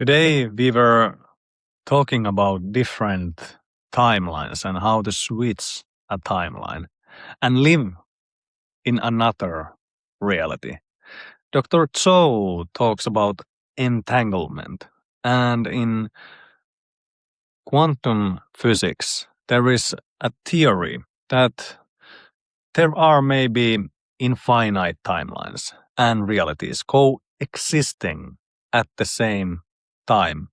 Today we were talking about different timelines and how to switch a timeline and live in another reality. Dr. Cho talks about entanglement, and in quantum physics, there is a theory that there are maybe infinite timelines and realities coexisting at the same time,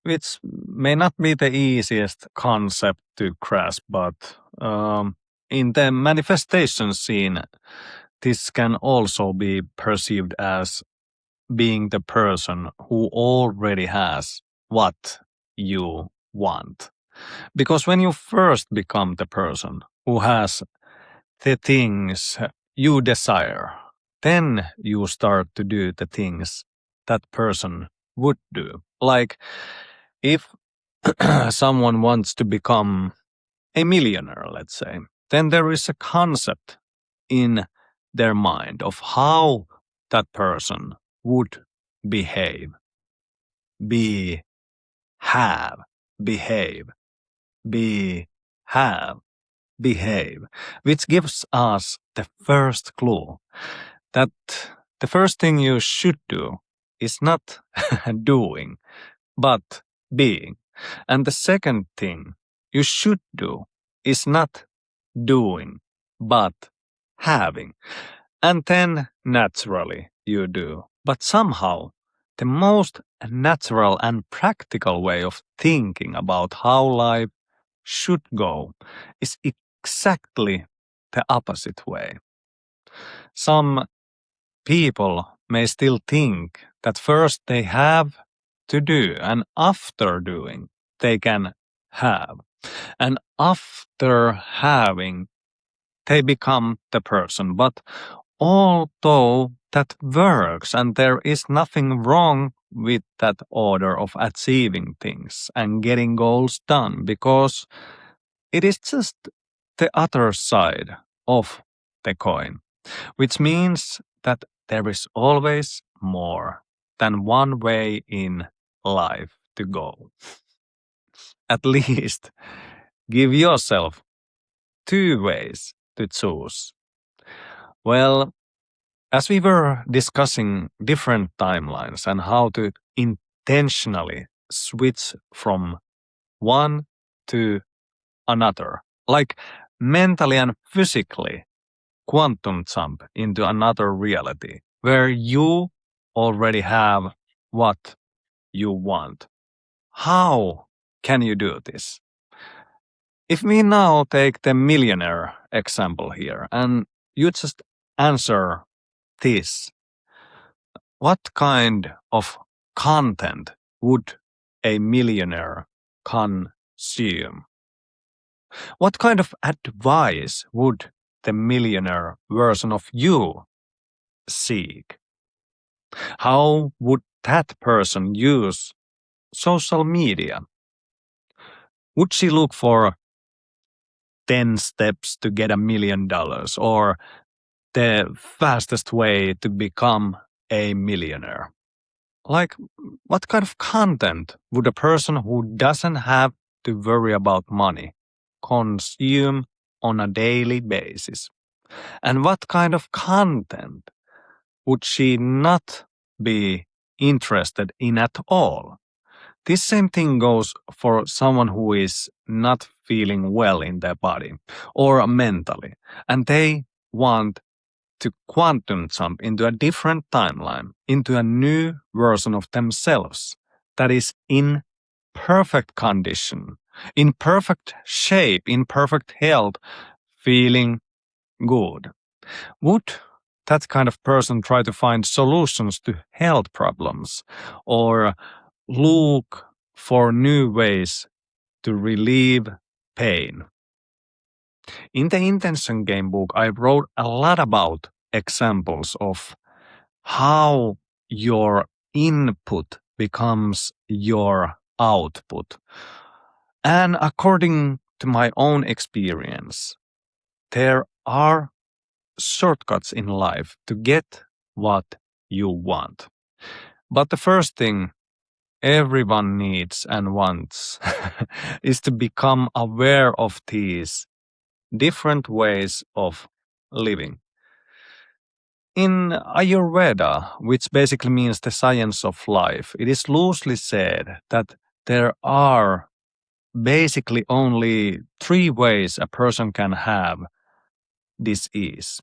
which may not be the easiest concept to grasp, but in the manifestation scene, this can also be perceived as being the person who already has what you want. Because when you first become the person who has the things you desire, then you start to do the things that person would do. Like if someone wants to become a millionaire, let's say, then there is a concept in their mind of how that person would behave, be, have, behave, be, have, behave, which gives us the first clue that the first thing you should do is not doing, but being. And the second thing you should do is not doing, but having. And then naturally you do. But somehow, the most natural and practical way of thinking about how life should go is exactly the opposite way. Some people may still think that first they have to do, and after doing, they can have. And after having, they become the person. But although that works, and there is nothing wrong with that order of achieving things and getting goals done, because it is just the other side of the coin, which means that there is always more than one way in life to go. At least give yourself two ways to choose. Well, as we were discussing different timelines and how to intentionally switch from one to another, like mentally and physically quantum jump into another reality where you already have what you want. How can you do this? If we now take the millionaire example here and you just answer this, what kind of content would a millionaire consume? What kind of advice would the millionaire version of you seek? How would that person use social media? Would she look for 10 steps to get $1 million or the fastest way to become a millionaire? Like, what kind of content would a person who doesn't have to worry about money consume on a daily basis? And what kind of content would she not be interested in at all? This same thing goes for someone who is not feeling well in their body or mentally, and they want to quantum jump into a different timeline, into a new version of themselves that is in perfect condition, in perfect shape, in perfect health, feeling good. Would that kind of person try to find solutions to health problems or look for new ways to relieve pain? In the Intention Game book, I wrote a lot about examples of how your input becomes your output. And according to my own experience, there are shortcuts in life to get what you want. But the first thing everyone needs and wants is to become aware of these different ways of living. In Ayurveda, which basically means the science of life, it is loosely said that there are basically only 3 ways a person can have disease.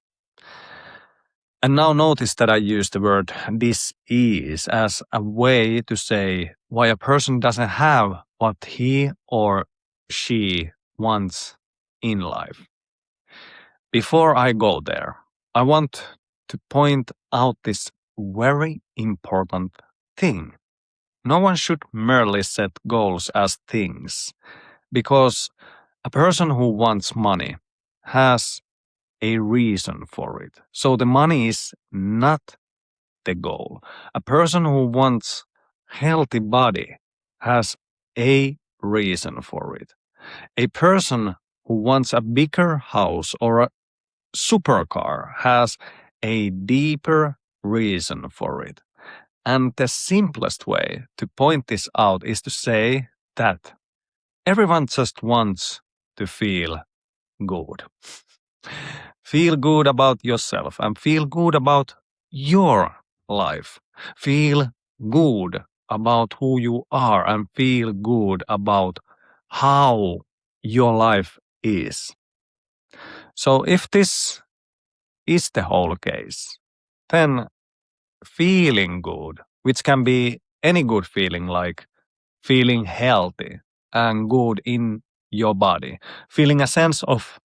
And now notice that I use the word disease as a way to say why a person doesn't have what he or she wants in life. Before I go there, I want to point out this very important thing. No one should merely set goals as things, because a person who wants money has a reason for it. So the money is not the goal. A person who wants healthy body has a reason for it. A person who wants a bigger house or a supercar has a deeper reason for it. And the simplest way to point this out is to say that everyone just wants to feel good. Feel good about yourself and feel good about your life. Feel good about who you are and feel good about how your life is. So if this is the whole case, then feeling good, which can be any good feeling like feeling healthy and good in your body, feeling a sense of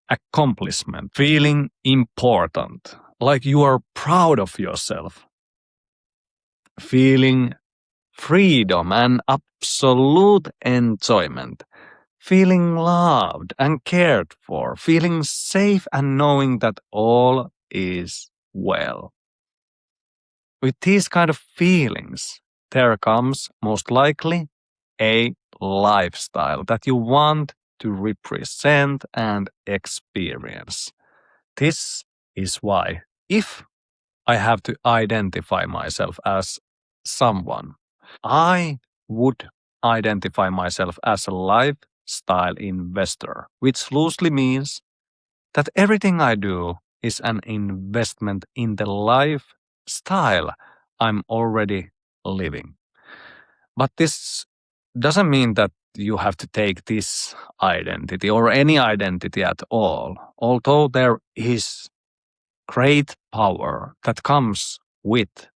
accomplishment, feeling important, like you are proud of yourself, feeling freedom and absolute enjoyment, feeling loved and cared for, feeling safe and knowing that all is well. With these kind of feelings, there comes most likely a lifestyle that you want to represent and experience. This is why, if I have to identify myself as someone, I would identify myself as a lifestyle investor, which loosely means that everything I do is an investment in the lifestyle I'm already living. But this doesn't mean that you have to take this identity or any identity at all, although there is great power that comes with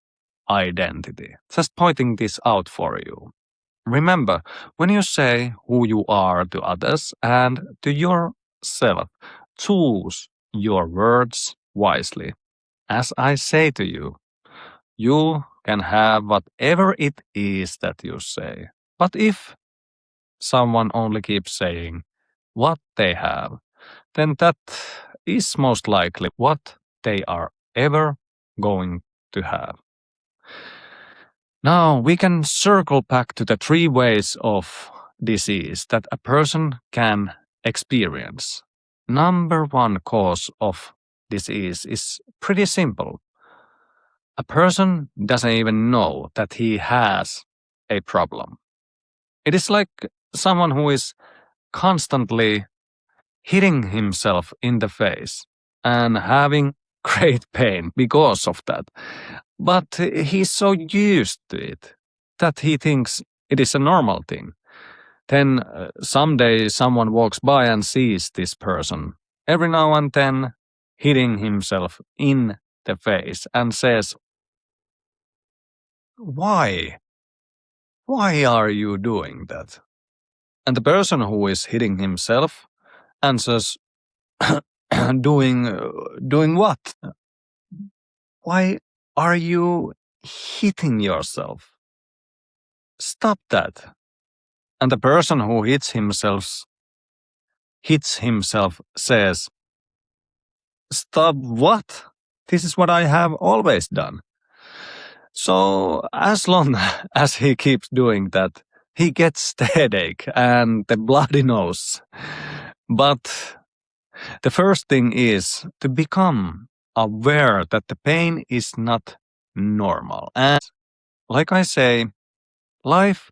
identity. Just pointing this out for you. Remember, when you say who you are to others and to yourself, choose your words wisely. As I say to you, you can have whatever it is that you say. But if someone only keeps saying what they have, then that is most likely what they are ever going to have. Now we can circle back to the 3 ways of disease that a person can experience. Number 1 cause of disease is pretty simple. A person doesn't even know that he has a problem. It is like someone who is constantly hitting himself in the face and having great pain because of that. But he's so used to it that he thinks it is a normal thing. Then someday someone walks by and sees this person every now and then hitting himself in the face and says, "Why? Why are you doing that?" And the person who is hitting himself answers, doing what? Why are you hitting yourself? Stop that. And the person who hits himself says, "Stop what? This is what I have always done." So as long as he keeps doing that, he gets the headache and the bloody nose. But the first thing is to become aware that the pain is not normal. And like I say, life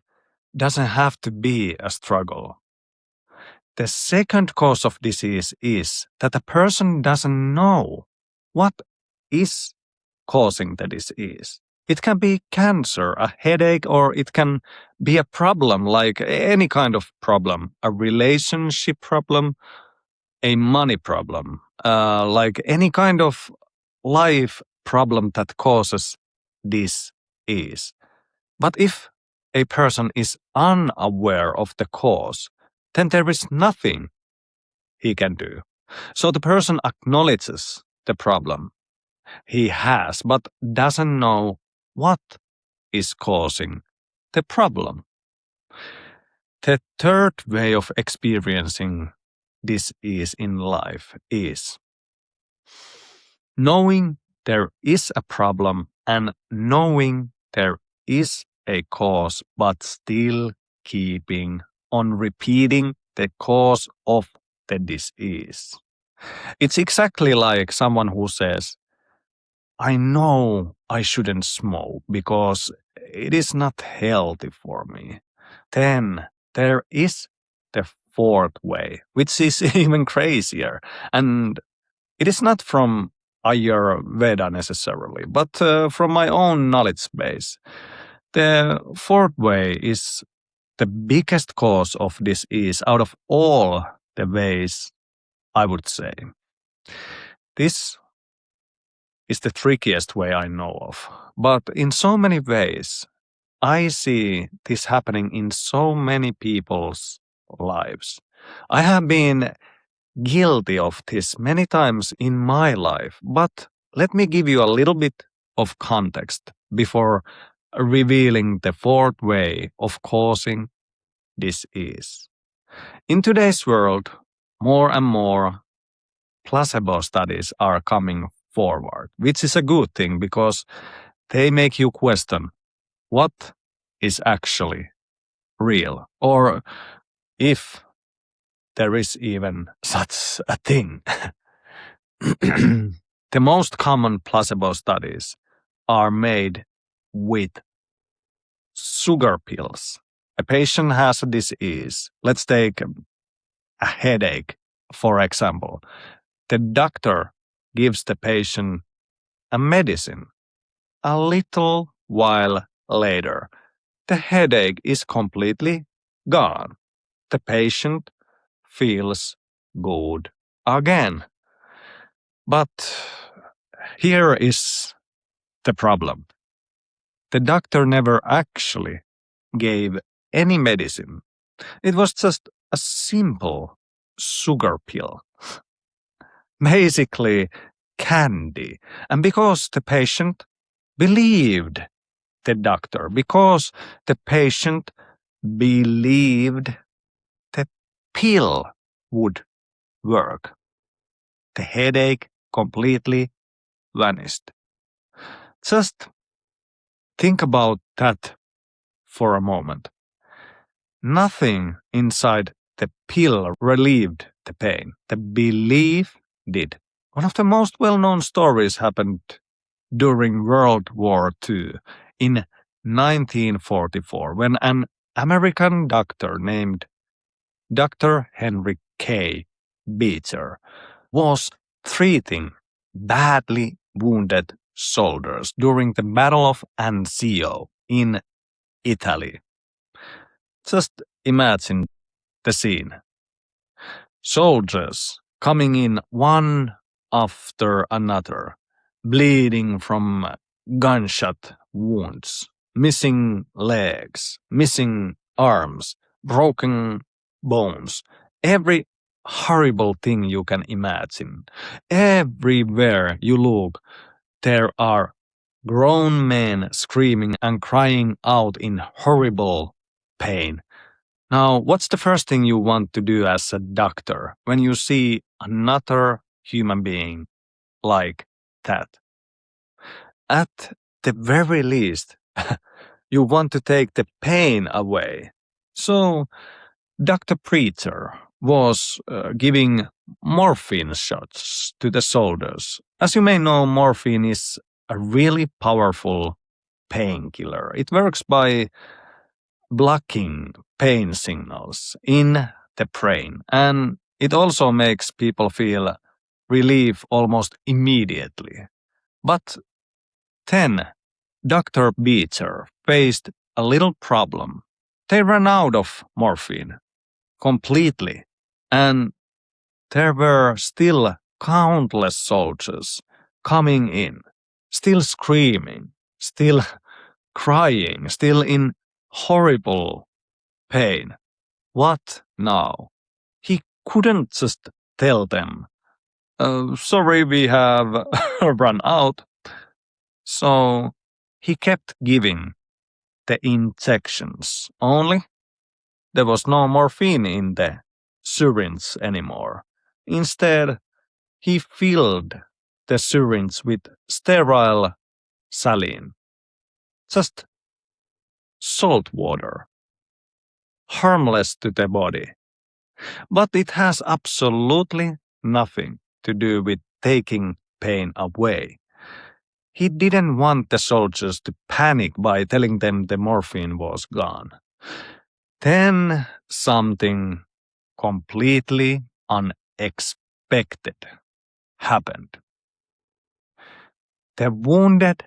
doesn't have to be a struggle. The second cause of disease is that a person doesn't know what is causing the disease. It can be cancer, a headache, or it can be a problem like any kind of problem, a relationship problem, a money problem, like any kind of life problem that causes disease. But if a person is unaware of the cause, then there is nothing he can do. So the person acknowledges the problem he has, but doesn't know what is causing the problem. The third way of experiencing disease in life is knowing there is a problem and knowing there is a cause, but still keeping on repeating the cause of the disease. It's exactly like someone who says, I know I shouldn't smoke because it is not healthy for me. Then there is the fourth way, which is even crazier. And it is not from Ayurveda necessarily, but from my own knowledge base. The fourth way is the biggest cause of disease out of all the ways, I would say. This is the trickiest way I know of, but in so many ways, I see this happening in so many people's lives. I have been guilty of this many times in my life, but let me give you a little bit of context before revealing the fourth way of causing disease. In today's world, more and more placebo studies are coming forward, which is a good thing because they make you question what is actually real, or if there is even such a thing. The most common placebo studies are made with sugar pills. A patient has a disease. Let's take a headache, for example. The doctor gives the patient a medicine. A little while later, the headache is completely gone. The patient feels good again. But here is the problem. The doctor never actually gave any medicine. It was just a simple sugar pill. Basically, candy. And because the patient believed the doctor, because the patient believed the pill would work, the headache completely vanished. Just think about that for a moment. Nothing inside the pill relieved the pain. The belief did. One of the most well-known stories happened during World War II in 1944 when an American doctor named Dr. Henry K. Beecher was treating badly wounded soldiers during the Battle of Anzio in Italy. Just imagine the scene. Soldiers coming in one after another, bleeding from gunshot wounds, missing legs, missing arms, broken bones, every horrible thing you can imagine. Everywhere you look, there are grown men screaming and crying out in horrible pain. Now, what's the first thing you want to do as a doctor when you see another human being like that? At the very least, you want to take the pain away. So, Dr. Preacher was giving morphine shots to the soldiers. As you may know, morphine is a really powerful painkiller. It works by blocking pain signals in the brain, and it also makes people feel relief almost immediately. But then Dr. Beecher faced a little problem. They ran out of morphine completely, and there were still countless soldiers coming in, still screaming, still crying, still in horrible pain. What now? He couldn't just tell them, sorry, we have run out. So he kept giving the injections, only there was no morphine in the syringe anymore. Instead, he filled the syringe with sterile saline, just salt water, harmless to the body. But it has absolutely nothing to do with taking pain away. He didn't want the soldiers to panic by telling them the morphine was gone. Then something completely unexpected happened. The wounded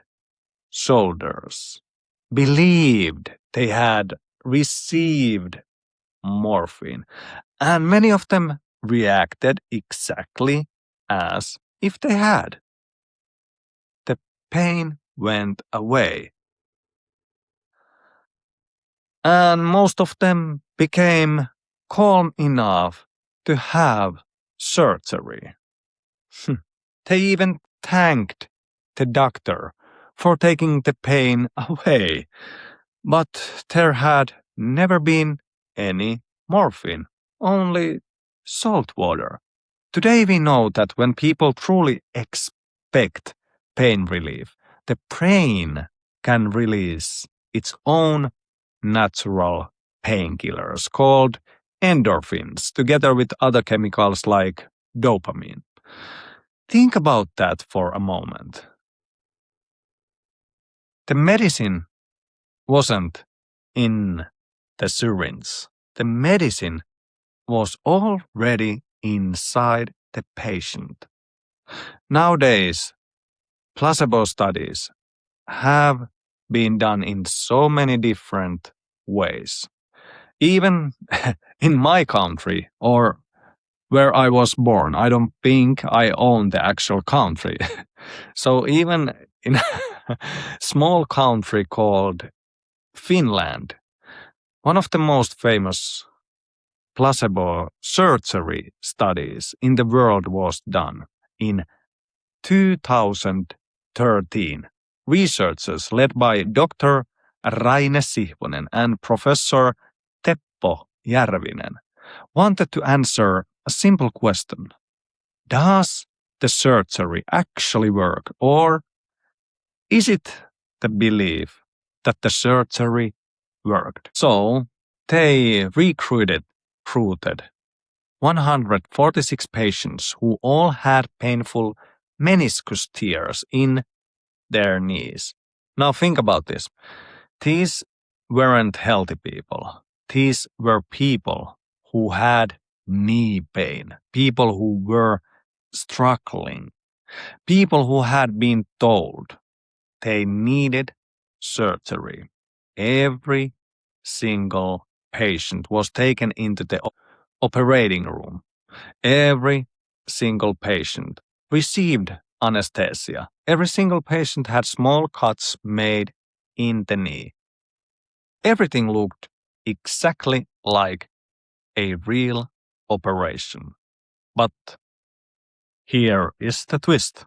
soldiers believed they had received morphine, and many of them reacted exactly as if they had. The pain went away, and most of them became calm enough to have surgery. They even thanked the doctor for taking the pain away, but there had never been any morphine, only salt water. Today we know that when people truly expect pain relief, the brain can release its own natural painkillers called endorphins, together with other chemicals like dopamine. Think about that for a moment. The medicine wasn't in the syringe. The medicine was already inside the patient. Nowadays, placebo studies have been done in so many different ways. Even in my country, or where I was born, I don't think I own the actual country. So even in a small country called Finland, one of the most famous placebo surgery studies in the world was done in 2013. Researchers led by Dr. Raine Sihvonen and Professor Teppo Järvinen wanted to answer a simple question. Does the surgery actually work, or is it the belief that the surgery worked? So they recruited 146 patients who all had painful meniscus tears in their knees. Now think about this. These weren't healthy people. These were people who had knee pain, people who were struggling, people who had been told they needed surgery. Every single patient was taken into the operating room. Every single patient received anesthesia. Every single patient had small cuts made in the knee. Everything looked exactly like a real operation. But here is the twist.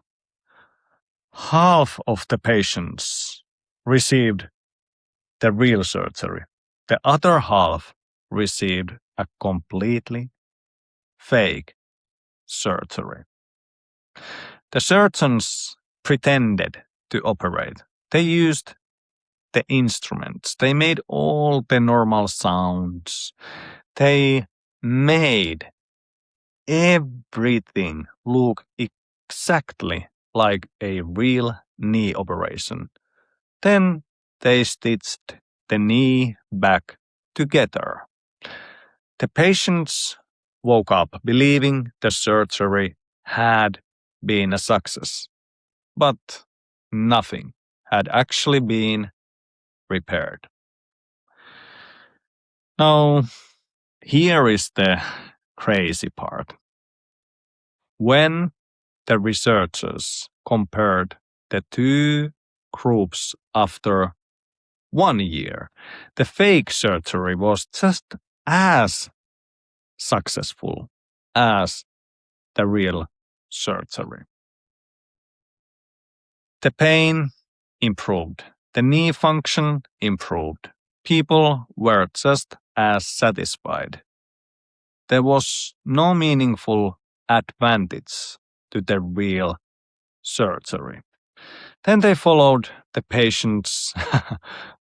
Half of the patients received the real surgery. The other half received a completely fake surgery. The surgeons pretended to operate. They used the instruments. They made all the normal sounds. They made everything look exactly like a real knee operation. Then they stitched the knee back together. The patients woke up believing the surgery had been a success, but nothing had actually been repaired. Now, here is the crazy part. When the researchers compared the two groups after 1 year, the fake surgery was just as successful as the real surgery. The pain improved, the knee function improved. People were just as satisfied. There was no meaningful advantage to the real surgery. Then they followed the patients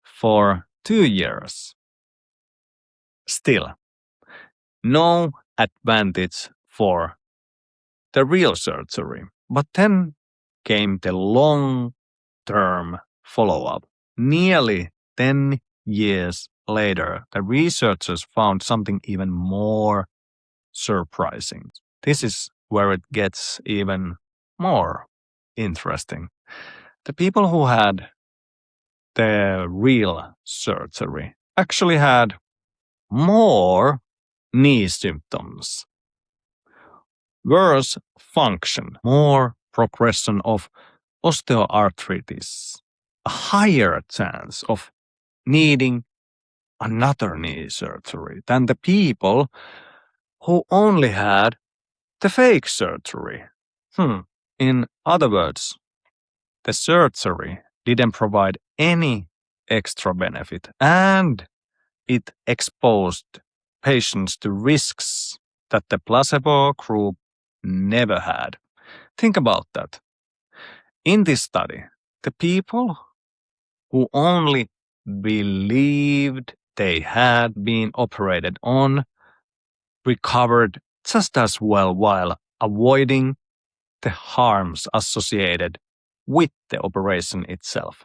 for 2 years. Still, no advantage for the real surgery. But then came the long-term follow-up. Nearly 10 years later, the researchers found something even more surprising. This is where it gets even more interesting. The people who had the real surgery actually had more knee symptoms, worse function, more progression of osteoarthritis, a higher chance of needing another knee surgery than the people who only had the fake surgery. In other words, the surgery didn't provide any extra benefit, and it exposed patients to risks that the placebo group never had. Think about that. In this study, the people who only believed they had been operated on recovered just as well while avoiding the harms associated with the operation itself.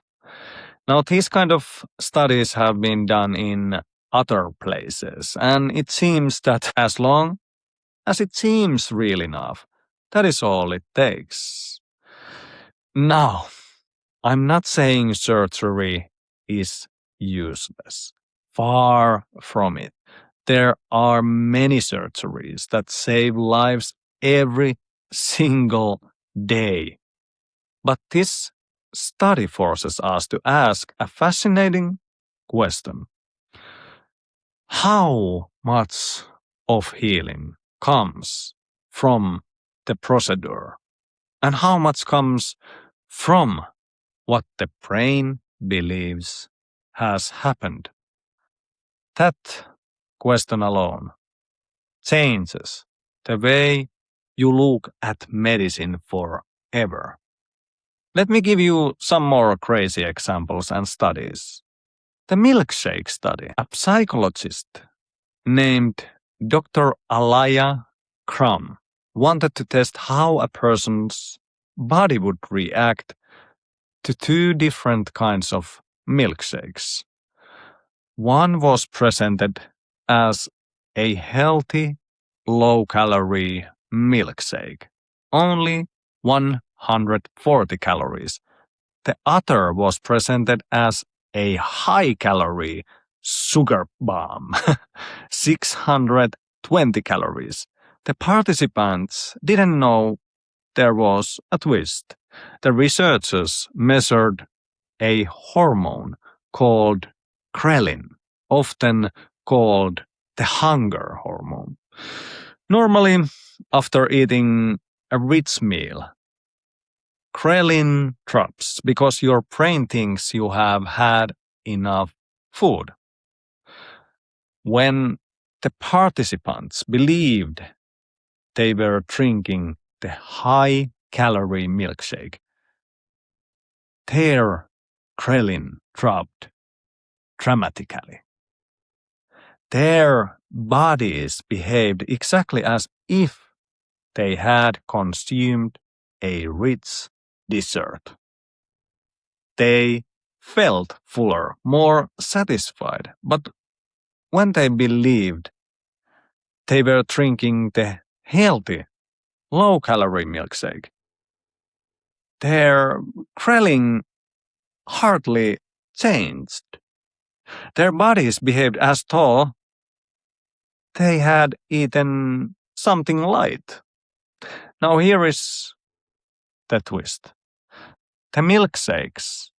Now, these kind of studies have been done in other places, and it seems that as long as it seems real enough, that is all it takes. Now, I'm not saying surgery is useless. Far from it. There are many surgeries that save lives every single day. But this study forces us to ask a fascinating question. How much of healing comes from the procedure? And how much comes from what the brain believes has happened? That question alone changes the way you look at medicine forever. Let me give you some more crazy examples and studies. The milkshake study. A psychologist named Dr. Alaya Crum wanted to test how a person's body would react to two different kinds of milkshakes. One was presented as a healthy, low-calorie milkshake, only 140 calories. The other was presented as a high-calorie sugar bomb, 620 calories. The participants didn't know there was a twist. The researchers measured a hormone called ghrelin, often called the hunger hormone. Normally, after eating a rich meal, ghrelin drops because your brain thinks you have had enough food. When the participants believed they were drinking the high-calorie milkshake, their ghrelin dropped dramatically. Their bodies behaved exactly as if they had consumed a rich dessert. They felt fuller, more satisfied. But when they believed they were drinking the healthy, low-calorie milkshake, their ghrelin hardly changed. Their bodies behaved as though they had eaten something light. Now here is the twist. The milkshakes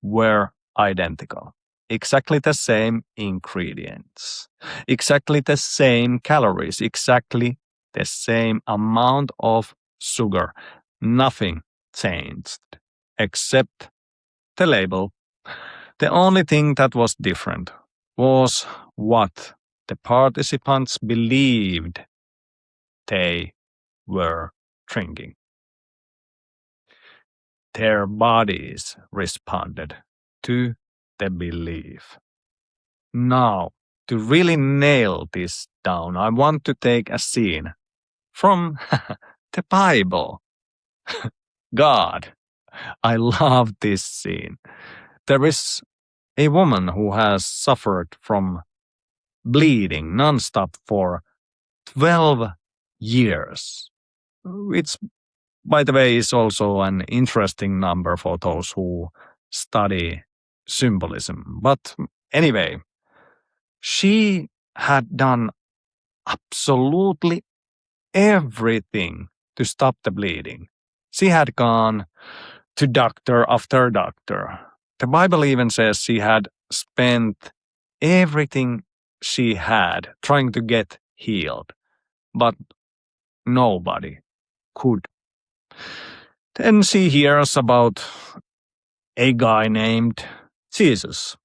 were identical. Exactly the same ingredients. Exactly the same calories. Exactly the same amount of sugar. Nothing changed except the label. The only thing that was different was what the participants believed they were drinking. Their bodies responded to the belief. Now, to really nail this down, I want to take a scene from the Bible. God, I love this scene. There is a woman who has suffered from bleeding nonstop for 12 years, which, by the way, is also an interesting number for those who study symbolism. But anyway, she had done absolutely everything to stop the bleeding. She had gone to doctor after doctor. The Bible even says she had spent everything she had trying to get healed, but nobody could. Then she hears about a guy named Jesus.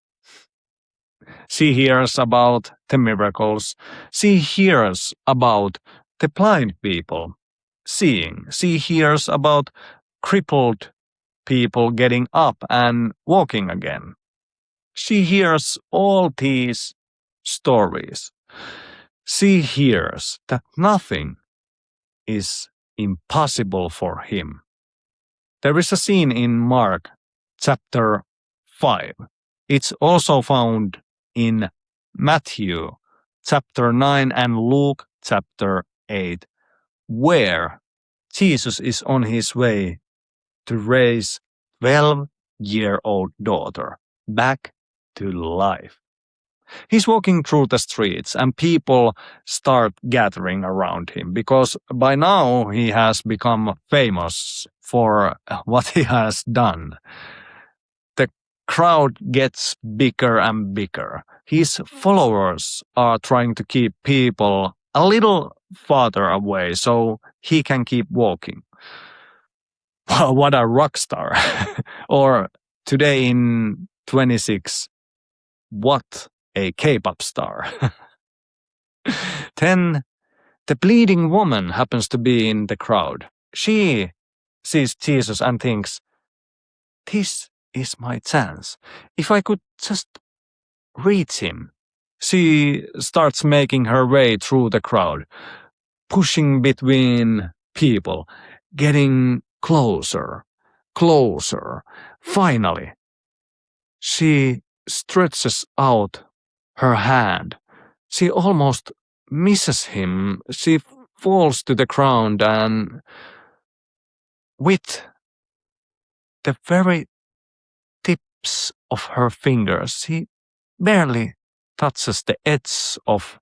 She hears about the miracles. She hears about the blind people seeing. She hears about crippled people getting up and walking again. She hears all these stories. She hears that nothing is impossible for him. There is a scene in Mark chapter 5. It's also found in Matthew chapter 9 and Luke chapter 8, where Jesus is on his way to raise 12-year-old daughter back to life. He's walking through the streets and people start gathering around him because by now he has become famous for what he has done. The crowd gets bigger and bigger. His followers are trying to keep people a little farther away so he can keep walking. Wow, what a rock star. Or today in 26, what a K-pop star. Then the bleeding woman happens to be in the crowd. She sees Jesus and thinks, this is my chance. If I could just reach him. She starts making her way through the crowd, pushing between people, getting closer, closer. Finally, she stretches out her hand. She almost misses him. She falls to the ground and with the very tips of her fingers, she barely touches the edge of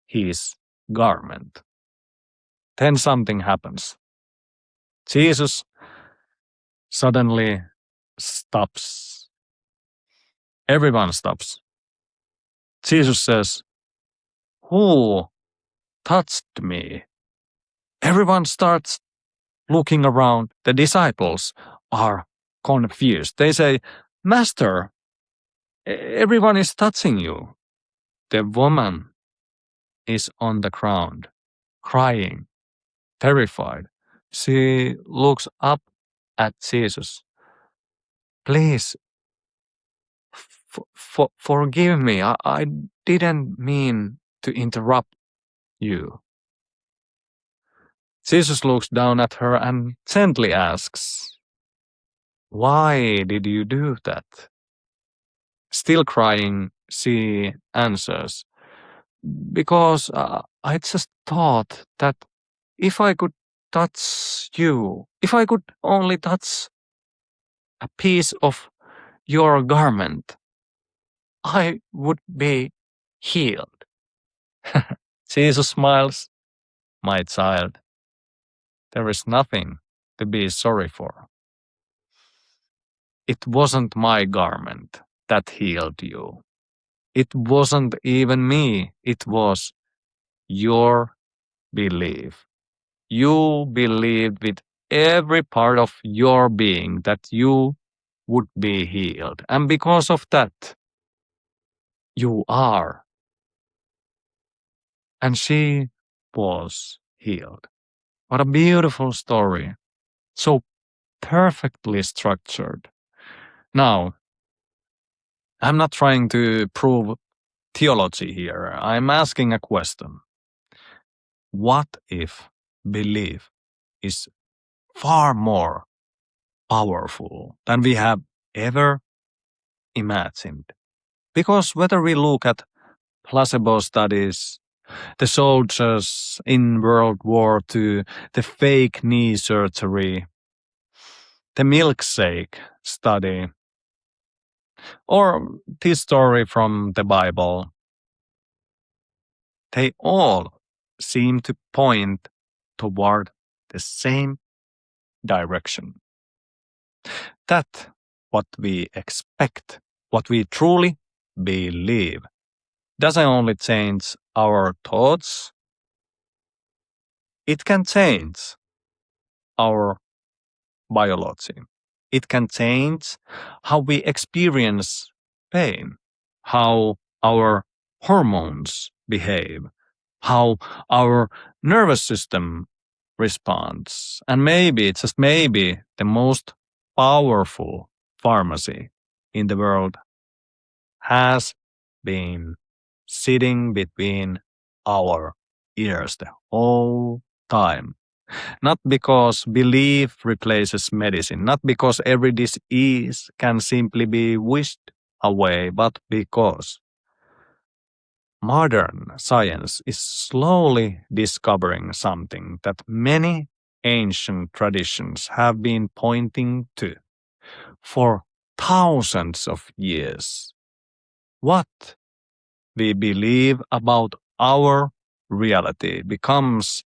his garment. Then something happens. Jesus suddenly stops. Everyone stops. Jesus says, "Who touched me?" Everyone starts looking around. The disciples are confused. They say, "Master, everyone is touching you." The woman is on the ground, crying, terrified. She looks up at Jesus. "Please, forgive me. I didn't mean to interrupt you." Jesus looks down at her and gently asks, "Why did you do that?" Still crying, she answers, because I just thought that if I could touch you, if I could only touch a piece of your garment, I would be healed. Jesus smiles, my child. There is nothing to be sorry for. It wasn't my garment that healed you. It wasn't even me. It was your belief. You believed with every part of your being that you would be healed. And because of that, you are. And she was healed. What a beautiful story. So perfectly structured. Now, I'm not trying to prove theology here. I'm asking a question. What if belief is far more powerful than we have ever imagined? Because whether we look at placebo studies, the soldiers in World War II, the fake knee surgery, the milkshake study, or this story from the Bible, they all seem to point toward the same direction. That what we expect, what we truly believe, doesn't only change our thoughts, it can change our biology. It can change how we experience pain, how our hormones behave, how our nervous system responds. And maybe, just maybe, the most powerful pharmacy in the world has been sitting between our ears the whole time. Not because belief replaces medicine, not because every disease can simply be wished away, but because modern science is slowly discovering something that many ancient traditions have been pointing to for thousands of years. What we believe about our reality becomes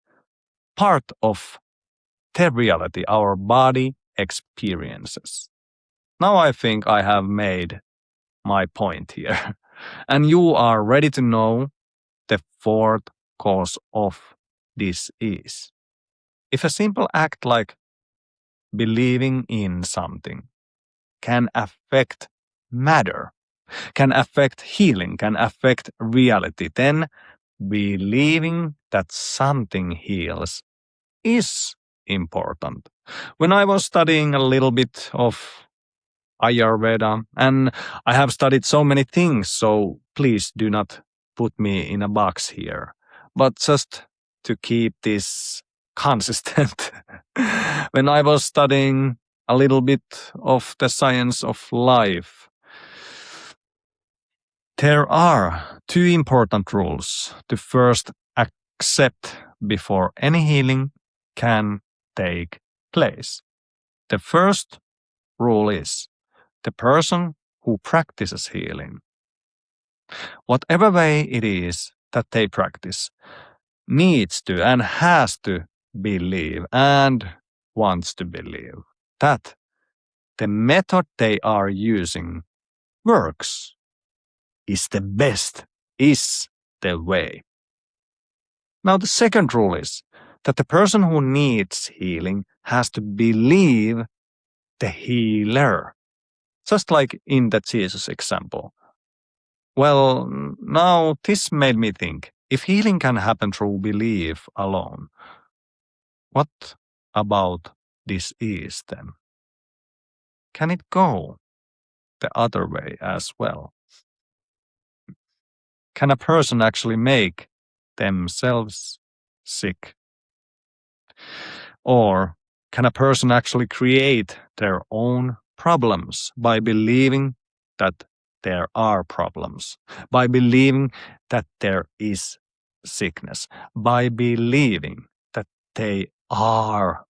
part of the reality our body experiences. Now I think I have made my point here, and you are ready to know the fourth cause of this is. If a simple act like believing in something can affect matter, can affect healing, can affect reality, then believing that something heals is important. When I was studying a little bit of Ayurveda, and I have studied so many things, so please do not put me in a box here. But just to keep this consistent, when I was studying a little bit of the science of life, there are two important rules to first accept before any healing can take place. The first rule is the person who practices healing, whatever way it is that they practice, needs to and has to believe and wants to believe that the method they are using works, is the best, is the way. Now, the second rule is that the person who needs healing has to believe the healer, just like in the Jesus example. Well, now this made me think, if healing can happen through belief alone, what about disease then? Can it go the other way as well? Can a person actually make themselves sick? Or can a person actually create their own problems by believing that there are problems, by believing that there is sickness, by believing that they are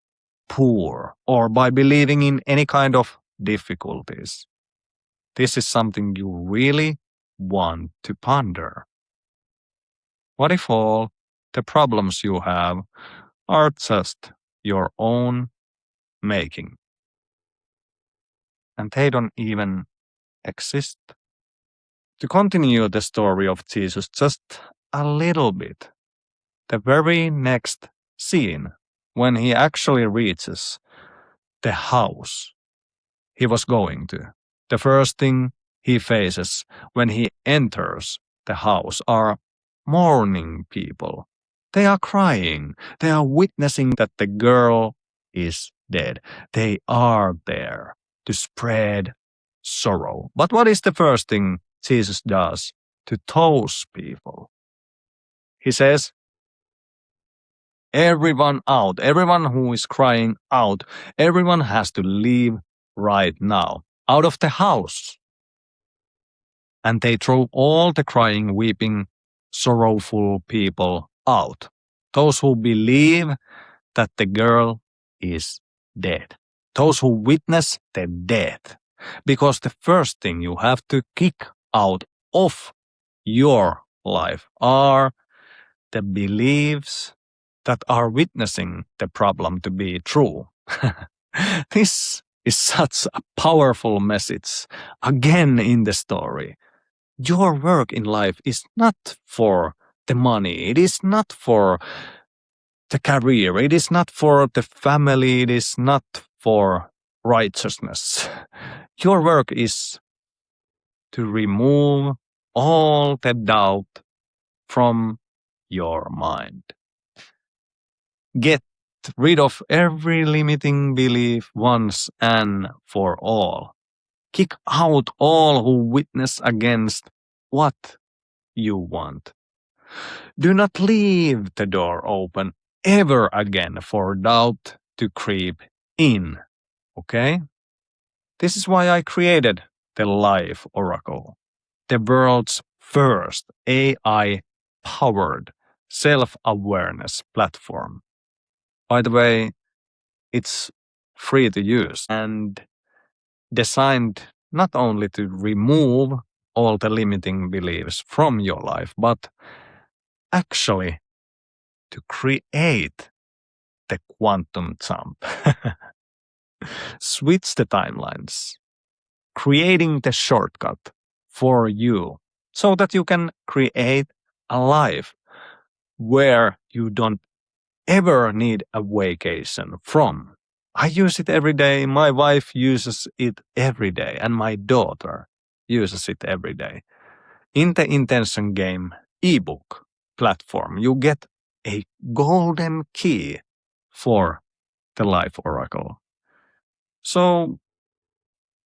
poor, or by believing in any kind of difficulties. This is something you really want to ponder. What if all the problems you have are just your own making, and they don't even exist? To continue the story of Jesus just a little bit, the very next scene, when he actually reaches the house he was going to, the first thing he faces when he enters the house are mourning people. They are crying. They are witnessing that the girl is dead. They are there to spread sorrow. But what is the first thing Jesus does to those people? He says, everyone out, everyone who is crying out, everyone has to leave right now, out of the house. And they throw all the crying, weeping, sorrowful people out. Those who believe that the girl is dead. Those who witness the death. Because the first thing you have to kick out of your life are the beliefs that are witnessing the problem to be true. This is such a powerful message again in the story. Your work in life is not for the money, it is not for the career, it is not for the family, it is not for righteousness. Your work is to remove all the doubt from your mind. Get rid of every limiting belief once and for all. Kick out all who witness against what you want. Do not leave the door open ever again for doubt to creep in. Okay? This is why I created the Life Oracle, the world's first AI-powered self-awareness platform. By the way, it's free to use and designed not only to remove all the limiting beliefs from your life, but actually to create the quantum jump. Switch the timelines, creating the shortcut for you so that you can create a life where you don't ever need a vacation from. I use it every day, my wife uses it every day, and my daughter uses it every day. In the Intention Game ebook platform, you get a golden key for the Life Oracle. So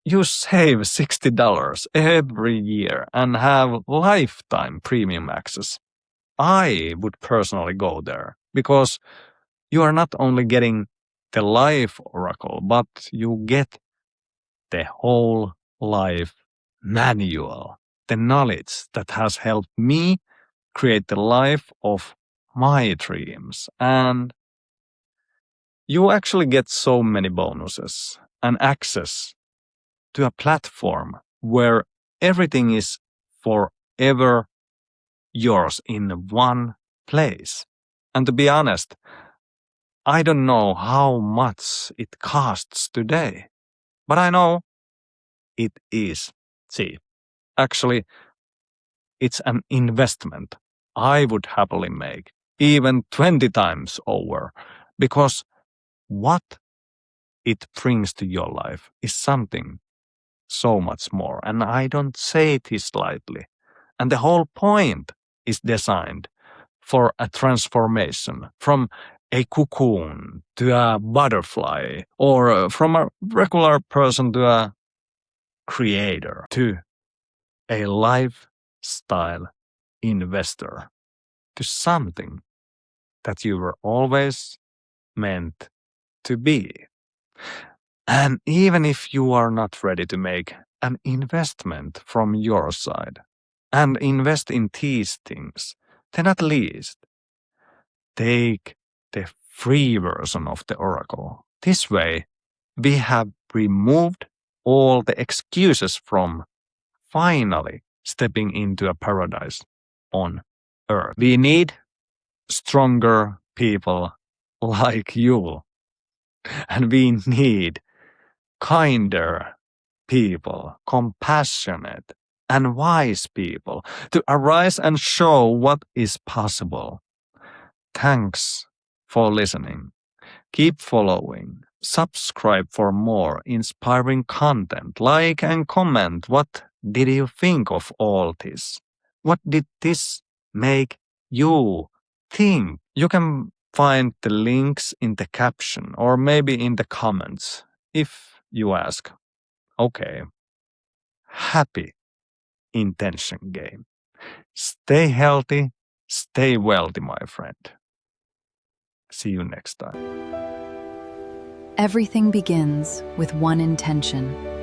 you save $60 every year and have lifetime premium access. I would personally go there because you are not only getting the Life Oracle, but you get the whole life manual, the knowledge that has helped me create the life of my dreams. And you actually get so many bonuses and access to a platform where everything is forever yours in one place. And to be honest, I don't know how much it costs today, but I know it is cheap. Actually, it's an investment I would happily make, even 20 times over, because what it brings to your life is something so much more. And I don't say this lightly. And the whole point is designed for a transformation from a cocoon to a butterfly, or from a regular person to a creator, to a lifestyle investor, to something that you were always meant to be. And even if you are not ready to make an investment from your side and invest in these things, then at least take the free version of the oracle. This way, we have removed all the excuses from finally stepping into a paradise on earth. We need stronger people like you, and we need kinder people, compassionate and wise people to arise and show what is possible. Thanks for listening. Keep following. Subscribe for more inspiring content. Like and comment. What did you think of all this? What did this make you think? You can find the links in the caption or maybe in the comments if you ask. Okay. Happy intention game. Stay healthy, stay wealthy, my friend. See you next time. Everything begins with one intention.